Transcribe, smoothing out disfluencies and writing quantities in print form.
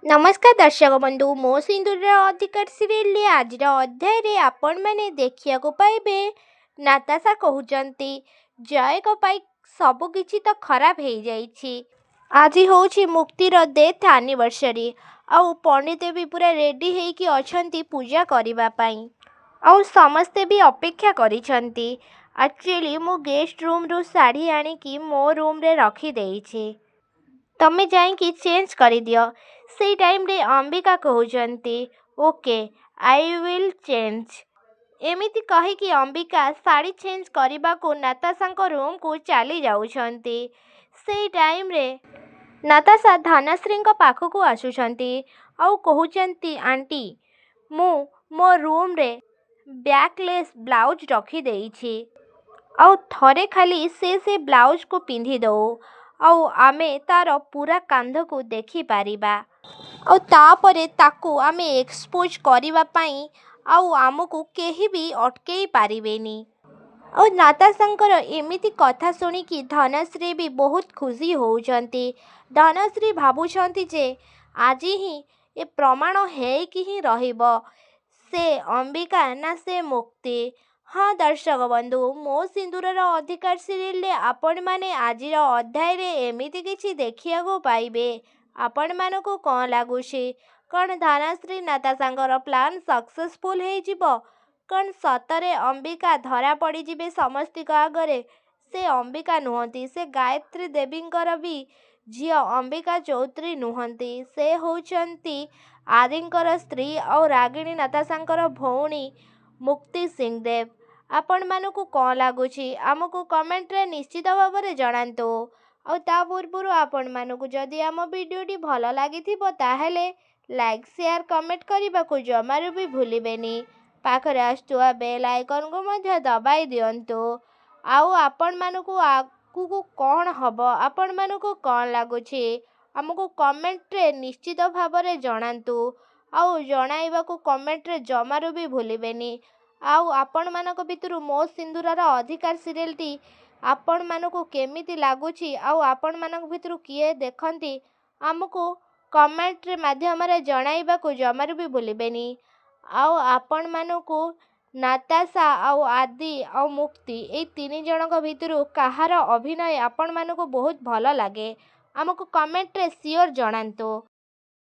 नमस्कार दर्शक बंधु मो सिंदूर अधिकार सीरियल आज अध्याय आपण मैंने देखिया पाइबे नाताशा कहते जय सब किछि तो खराब हो जाइछि। आज हूँ मुक्तिर डेथ एनिवर्सरी आउ पंडित भी पूरा रेडी होइकी अछंती पूजा करिबा पई आउ समस्ते भी अपेक्षा करिछंती। एक्चुअली मु गेस्ट रूम रु साड़ी आनिकी मो रूम रे रखी देइछि, तमे जाइकी चेंज कर दियो। से टाइम रे अंबिका कहउचंती ओके आई विल चेंज। एमिति कहिकी अंबिका साड़ी चेंज करने को नाताशा रूम को चली जाउछंती। से टाइम रे नाताशा धनश्री पाखक आसुछंती आउ कहउचंती आंटी मु मो रूम रे बैकलेस ब्लाउज रखी देइछि आउ थरे खाली से ब्लाउज को पिंधि दो आउ आमे तार पूरा कांध को देखि पारिबा आउ तापरे ताकू आमे एक्सपोज करिबा पई आउ आमको केही भी अटकेई पारिबेनी। और नाताशंकर एमिति कथा सुनिकी धनश्री भी बहुत खुशी होउछंती। धनश्री भाबुछंती जे आज ही ए प्रमाण है कि ही रहिबो से अंबिका ना से मुक्ति। हाँ दर्शक बंधु मो सिंदूर अधिकार सीरियल आपण माने आज अध्याय रे एमिति किछि देखिया को पाइबे। आपण मानको कौन लागुछि कौन धनश्री नाताशांकर प्लान सक्सेसफुल हो जिवो कौन सतरे अंबिका धरा पड़ी जिबे समस्ती आगरे। से अंबिका नुहंती से गायत्री देवींकर भी झियो अंबिका चौधरी नुहंती से होउचंती आदिंकर स्त्री और रागिणी नाताशांकर भौणी मुक्ति सिंहदेव। आपण मानको कौन लागुछि आमको कमेंट रे निश्चित भाव में जणांतु। और ता पूर्व आपण मानको जदि आम वीडियोटी भल लागिथिबो ताहेले लाइक शेयर कमेंट करने को जमारू भी भूलिबेनी। पाखरे आसुवा बेल आइकन को मध्य दबाई दियंतु। आउ आपण मानको आगु कौन हबो आपण मानको कौन लागुछि आमको कमेंट रे निश्चित भाव में जणांतु। आउ जणाइबा को कमेंट रे जमारू भी भूलिबेनी। आउ आपण मानक भितरु मो सिंदूर अधिकार सीरियल टी आपण मानक केमिति लागुछि आउ आपण मानक भितरु किए देखंती आमको कमेंट रे माध्यम रे जणाइबा को जमारू भी भूलिबेनी। आउ आपण मानक नाताशा आउ आदि आउ मुक्ति ए तीन जनक भितरु कहार अभिनय आपण मानक बहुत भल लागे आमको कमेंट रे सियोर जणांतु।